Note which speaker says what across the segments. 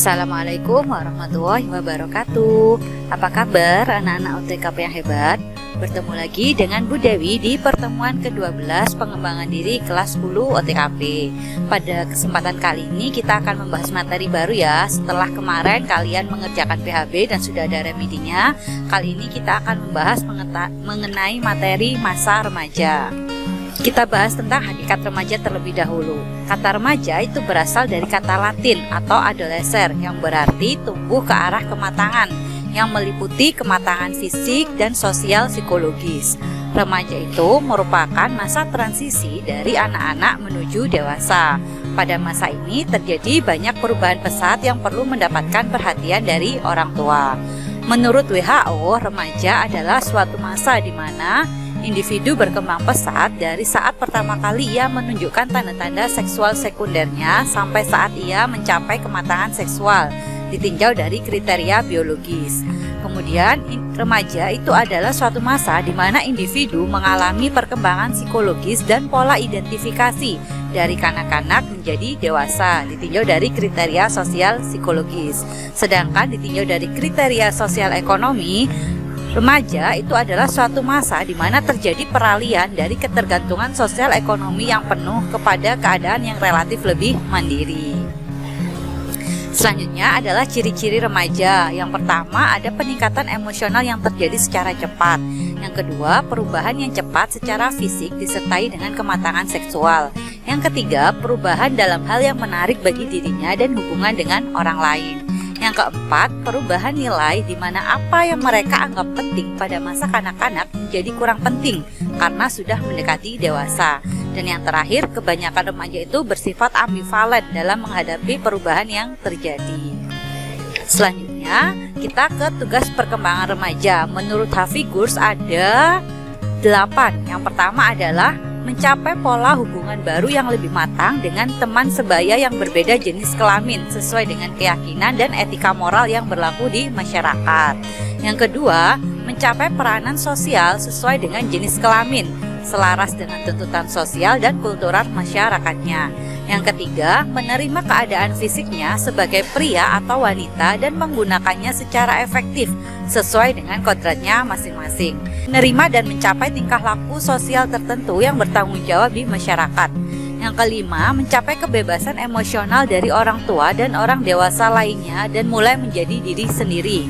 Speaker 1: Assalamualaikum warahmatullahi wabarakatuh. Apa kabar anak-anak OTKP yang hebat? Bertemu lagi dengan Bu Dewi di pertemuan ke-12 pengembangan diri kelas 10 OTKP. Pada kesempatan kali ini kita akan membahas materi baru ya. Setelah kemarin kalian mengerjakan PHB dan sudah ada remedinya, kali ini kita akan membahas mengenai materi masa remaja. Kita bahas tentang hakikat remaja terlebih dahulu. Kata remaja itu berasal dari kata Latin atau adolescer yang berarti tumbuh ke arah kematangan, yang meliputi kematangan fisik dan sosial psikologis. Remaja itu merupakan masa transisi dari anak-anak menuju dewasa. Pada masa ini terjadi banyak perubahan pesat yang perlu mendapatkan perhatian dari orang tua. Menurut WHO, remaja adalah suatu masa di mana individu berkembang pesat dari saat pertama kali ia menunjukkan tanda-tanda seksual sekundernya sampai saat ia mencapai kematangan seksual, ditinjau dari kriteria biologis. Kemudian, remaja itu adalah suatu masa di mana individu mengalami perkembangan psikologis dan pola identifikasi dari kanak-kanak menjadi dewasa, ditinjau dari kriteria sosial psikologis. Sedangkan ditinjau dari kriteria sosial ekonomi, remaja itu adalah suatu masa di mana terjadi peralihan dari ketergantungan sosial ekonomi yang penuh kepada keadaan yang relatif lebih mandiri. Selanjutnya adalah ciri-ciri remaja. Yang pertama ada peningkatan emosional yang terjadi secara cepat. Yang kedua, perubahan yang cepat secara fisik disertai dengan kematangan seksual. Yang ketiga, perubahan dalam hal yang menarik bagi dirinya dan hubungan dengan orang lain. Yang keempat, perubahan nilai di mana apa yang mereka anggap penting pada masa kanak-kanak menjadi kurang penting karena sudah mendekati dewasa. Dan yang terakhir, kebanyakan remaja itu bersifat ambivalen dalam menghadapi perubahan yang terjadi. Selanjutnya, kita ke tugas perkembangan remaja. Menurut Hafigurs ada 8. Yang pertama adalah mencapai pola hubungan baru yang lebih matang dengan teman sebaya yang berbeda jenis kelamin sesuai dengan keyakinan dan etika moral yang berlaku di masyarakat. Yang kedua, mencapai peranan sosial sesuai dengan jenis kelamin, selaras dengan tuntutan sosial dan kultural masyarakatnya. Yang ketiga, menerima keadaan fisiknya sebagai pria atau wanita dan menggunakannya secara efektif sesuai dengan kodratnya masing-masing. Menerima dan mencapai tingkah laku sosial tertentu yang bertanggung jawab di masyarakat. Yang kelima, mencapai kebebasan emosional dari orang tua dan orang dewasa lainnya dan mulai menjadi diri sendiri.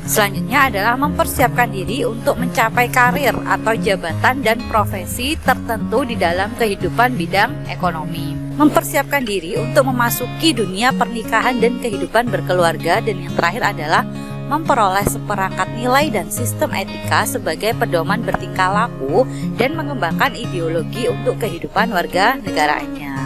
Speaker 1: Selanjutnya adalah mempersiapkan diri untuk mencapai karir atau jabatan dan profesi tertentu di dalam kehidupan bidang ekonomi. Mempersiapkan diri untuk memasuki dunia pernikahan dan kehidupan berkeluarga. Dan yang terakhir adalah memperoleh seperangkat nilai dan sistem etika sebagai pedoman bertingkah laku dan mengembangkan ideologi untuk kehidupan warga negaranya.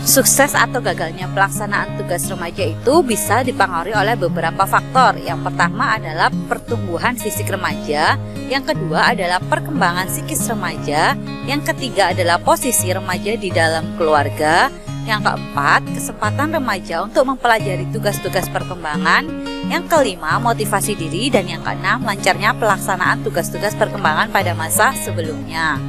Speaker 1: Sukses atau gagalnya pelaksanaan tugas remaja itu bisa dipengaruhi oleh beberapa faktor. Yang pertama adalah pertumbuhan fisik remaja, yang kedua adalah perkembangan psikis remaja, yang ketiga adalah posisi remaja di dalam keluarga, yang keempat kesempatan remaja untuk mempelajari tugas-tugas perkembangan, yang kelima motivasi diri, dan yang keenam lancarnya pelaksanaan tugas-tugas perkembangan pada masa sebelumnya.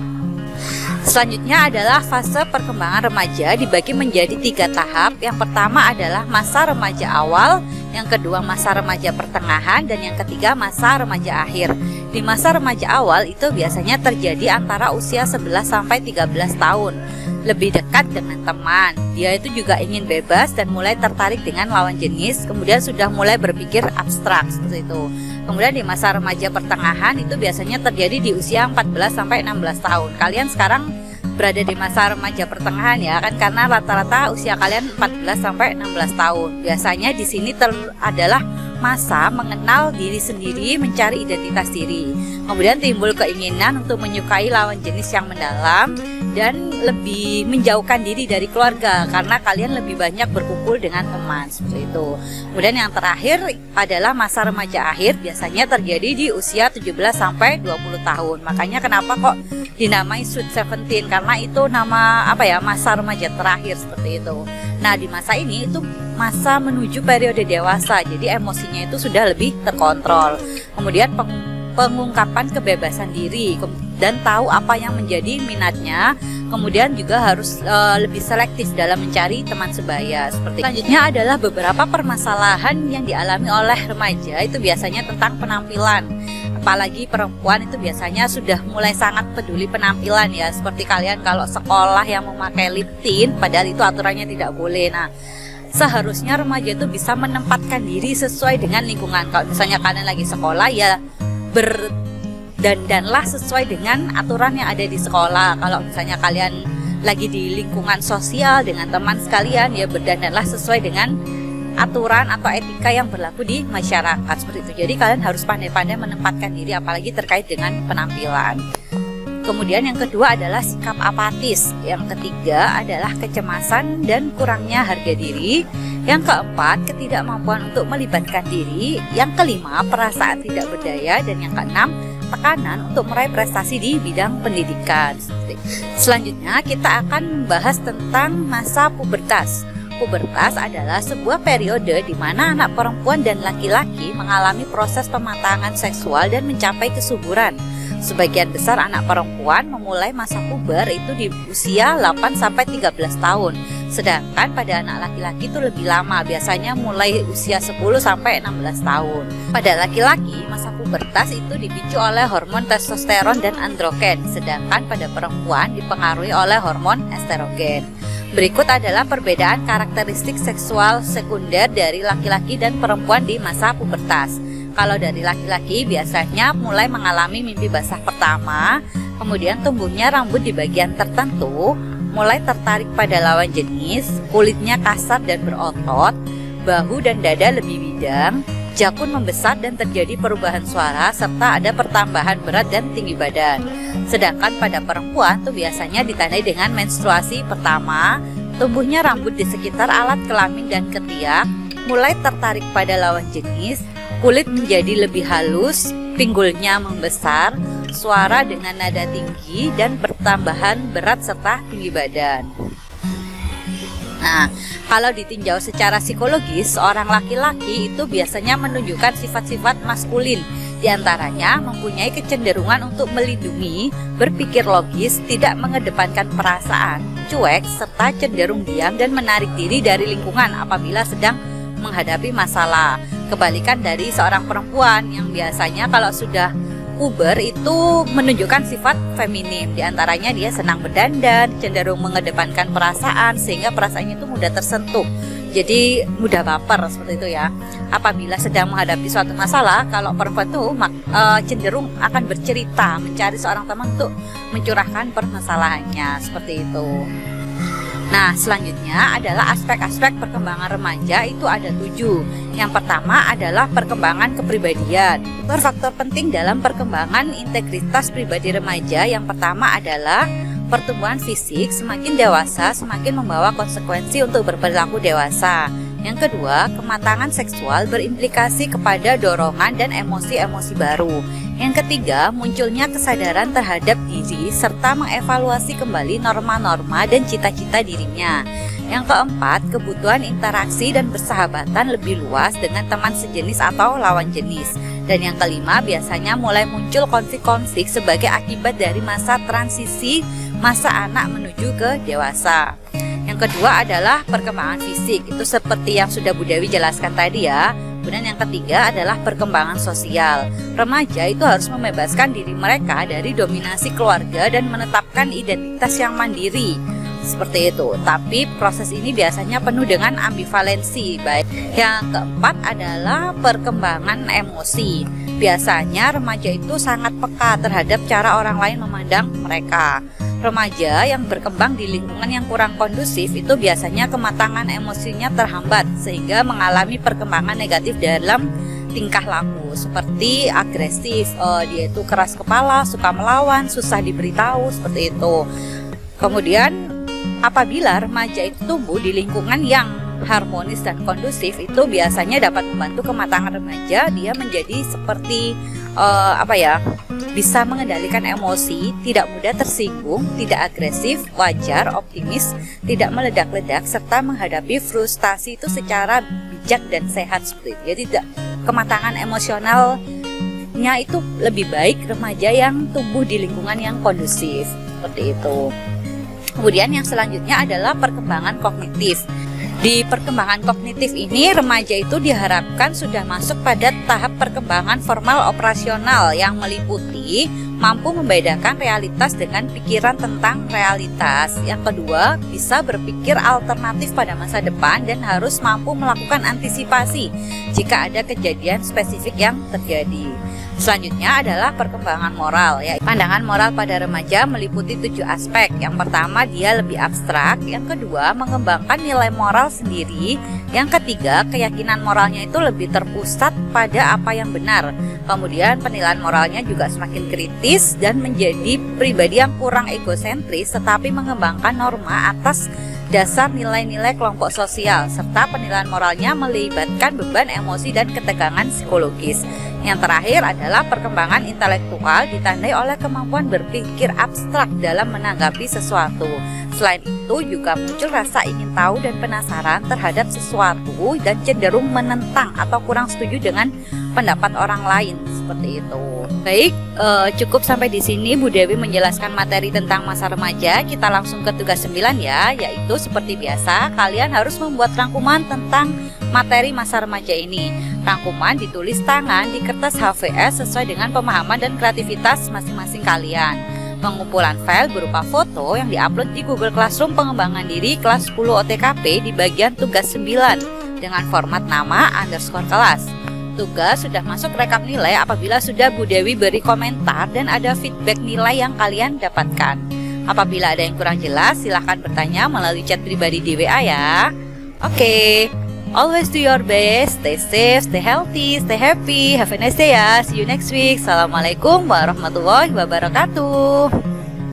Speaker 1: Selanjutnya adalah fase perkembangan remaja dibagi menjadi 3 tahap. Yang pertama adalah masa remaja awal, yang kedua masa remaja pertengahan, dan yang ketiga masa remaja akhir. Di masa remaja awal itu biasanya terjadi antara usia 11 sampai 13 tahun. Lebih dekat dengan teman, dia itu juga ingin bebas dan mulai tertarik dengan lawan jenis, kemudian sudah mulai berpikir abstrak seperti itu. Kemudian di masa remaja pertengahan itu biasanya terjadi di usia 14 sampai 16 tahun. Kalian sekarang berada di masa remaja pertengahan ya kan, karena rata-rata usia kalian 14 sampai 16 tahun. Biasanya di sini adalah masa mengenal diri sendiri, mencari identitas diri. Kemudian timbul keinginan untuk menyukai lawan jenis yang mendalam dan lebih menjauhkan diri dari keluarga karena kalian lebih banyak berkumpul dengan teman seperti itu. Kemudian yang terakhir adalah masa remaja akhir, biasanya terjadi di usia 17 sampai 20 tahun. Makanya kenapa kok dinamai Sweet 17, karena itu nama masa remaja terakhir seperti itu. Nah, di masa ini itu masa menuju periode dewasa, jadi emosinya itu sudah lebih terkontrol. Kemudian pengungkapan kebebasan diri, dan tahu apa yang menjadi minatnya. Kemudian juga harus lebih selektif dalam mencari teman sebaya. Seperti selanjutnya adalah beberapa permasalahan yang dialami oleh remaja itu biasanya tentang penampilan. Apalagi perempuan itu biasanya sudah mulai sangat peduli penampilan ya. Seperti kalian kalau sekolah yang memakai lip tint, padahal itu aturannya tidak boleh. Nah, seharusnya remaja itu bisa menempatkan diri sesuai dengan lingkungan. Kalau misalnya kalian lagi sekolah ya dandanlah sesuai dengan aturan yang ada di sekolah. Kalau misalnya kalian lagi di lingkungan sosial dengan teman sekalian ya berdandanlah sesuai dengan aturan atau etika yang berlaku di masyarakat seperti itu. Jadi kalian harus pandai-pandai menempatkan diri apalagi terkait dengan penampilan. Kemudian yang kedua adalah sikap apatis. Yang ketiga adalah kecemasan dan kurangnya harga diri. Yang keempat, ketidakmampuan untuk melibatkan diri. Yang kelima, perasaan tidak berdaya. Dan yang keenam, tekanan untuk meraih prestasi di bidang pendidikan. Selanjutnya kita akan membahas tentang masa pubertas. Pubertas adalah sebuah periode di mana anak perempuan dan laki-laki mengalami proses pematangan seksual dan mencapai kesuburan. Sebagian besar anak perempuan memulai masa puber itu di usia 8-13 tahun. Sedangkan pada anak laki-laki itu lebih lama, biasanya mulai usia 10-16 tahun. Pada laki-laki, masa pubertas itu dipicu oleh hormon testosteron dan androgen, sedangkan pada perempuan dipengaruhi oleh hormon estrogen. Berikut adalah perbedaan karakteristik seksual sekunder dari laki-laki dan perempuan di masa pubertas. Kalau dari laki-laki biasanya mulai mengalami mimpi basah pertama, kemudian tumbuhnya rambut di bagian tertentu, mulai tertarik pada lawan jenis, kulitnya kasar dan berotot, bahu dan dada lebih bidang, jakun membesar dan terjadi perubahan suara, serta ada pertambahan berat dan tinggi badan. Sedangkan pada perempuan tuh biasanya ditandai dengan menstruasi pertama, tumbuhnya rambut di sekitar alat kelamin dan ketiak, mulai tertarik pada lawan jenis, kulit menjadi lebih halus, pinggulnya membesar, suara dengan nada tinggi, dan pertambahan berat serta tinggi badan. Nah, kalau ditinjau secara psikologis, seorang laki-laki itu biasanya menunjukkan sifat-sifat maskulin. Di antaranya mempunyai kecenderungan untuk melindungi, berpikir logis, tidak mengedepankan perasaan, cuek, serta cenderung diam dan menarik diri dari lingkungan apabila sedang menghadapi masalah. Kebalikan dari seorang perempuan yang biasanya kalau sudah puber itu menunjukkan sifat feminim. Di antaranya dia senang berdandan, cenderung mengedepankan perasaan sehingga perasaannya itu mudah tersentuh. Jadi mudah baper seperti itu ya. Apabila sedang menghadapi suatu masalah, kalau perempuan itu cenderung akan bercerita, mencari seorang teman untuk mencurahkan permasalahannya seperti itu. Nah, selanjutnya adalah aspek-aspek perkembangan remaja itu ada 7. Yang pertama adalah perkembangan kepribadian. Faktor penting dalam perkembangan integritas pribadi remaja yang pertama adalah pertumbuhan fisik. Semakin dewasa, semakin membawa konsekuensi untuk berperilaku dewasa. Yang kedua, kematangan seksual berimplikasi kepada dorongan dan emosi-emosi baru. Yang ketiga, munculnya kesadaran terhadap diri serta mengevaluasi kembali norma-norma dan cita-cita dirinya. Yang keempat, kebutuhan interaksi dan persahabatan lebih luas dengan teman sejenis atau lawan jenis. Dan yang kelima, biasanya mulai muncul konflik-konflik sebagai akibat dari masa transisi masa anak menuju ke dewasa. Yang kedua adalah perkembangan fisik, itu seperti yang sudah Bu Dewi jelaskan tadi ya. Kemudian yang ketiga adalah perkembangan sosial. Remaja itu harus membebaskan diri mereka dari dominasi keluarga dan menetapkan identitas yang mandiri. Seperti itu. Tapi proses ini biasanya penuh dengan ambivalensi. Baik. Yang keempat adalah perkembangan emosi. Biasanya remaja itu sangat peka terhadap cara orang lain memandang mereka. Remaja yang berkembang di lingkungan yang kurang kondusif itu biasanya kematangan emosinya terhambat sehingga mengalami perkembangan negatif dalam tingkah laku seperti agresif, dia itu keras kepala, suka melawan, susah diberitahu seperti itu. Kemudian apabila remaja itu tumbuh di lingkungan yang harmonis dan kondusif itu biasanya dapat membantu kematangan remaja, dia menjadi seperti bisa mengendalikan emosi, tidak mudah tersinggung, tidak agresif, wajar, optimis, tidak meledak-ledak, serta menghadapi frustasi itu secara bijak dan sehat seperti itu. Jadi kematangan emosional tumbuhnya itu lebih baik remaja yang tumbuh di lingkungan yang kondusif, seperti itu. Kemudian yang selanjutnya adalah perkembangan kognitif. Di perkembangan kognitif ini, remaja itu diharapkan sudah masuk pada tahap perkembangan formal operasional yang meliputi mampu membedakan realitas dengan pikiran tentang realitas. Yang kedua, bisa berpikir alternatif pada masa depan dan harus mampu melakukan antisipasi jika ada kejadian spesifik yang terjadi. Selanjutnya adalah perkembangan moral. Pandangan moral pada remaja meliputi 7 aspek. Yang pertama, dia lebih abstrak. Yang kedua, mengembangkan nilai moral sendiri. Yang ketiga, keyakinan moralnya itu lebih terpusat pada apa yang benar. Kemudian penilaian moralnya juga semakin kritis dan menjadi pribadi yang kurang egosentris, tetapi mengembangkan norma atas dasar nilai-nilai kelompok sosial, serta penilaian moralnya melibatkan beban emosi dan ketegangan psikologis. Yang terakhir adalah perkembangan intelektual, ditandai oleh kemampuan berpikir abstrak dalam menanggapi sesuatu. Selain itu juga muncul rasa ingin tahu dan penasaran terhadap sesuatu dan cenderung menentang atau kurang setuju dengan pendapat orang lain, seperti itu. Baik, cukup sampai di sini Bu Dewi menjelaskan materi tentang masa remaja. Kita langsung ke tugas 9 ya, yaitu seperti biasa kalian harus membuat rangkuman tentang materi masa remaja ini. Rangkuman ditulis tangan di kertas HVS sesuai dengan pemahaman dan kreativitas masing-masing kalian. Pengumpulan file berupa foto yang diupload di Google Classroom pengembangan diri kelas 10 OTKP di bagian tugas 9 dengan format nama _kelas. Tugas sudah masuk rekap nilai apabila sudah Bu Dewi beri komentar dan ada feedback nilai yang kalian dapatkan. Apabila ada yang kurang jelas, silahkan bertanya melalui chat pribadi di WA ya. Oke, always do your best, stay safe, stay healthy, stay happy, have a nice day ya. See you next week. Assalamualaikum warahmatullahi wabarakatuh.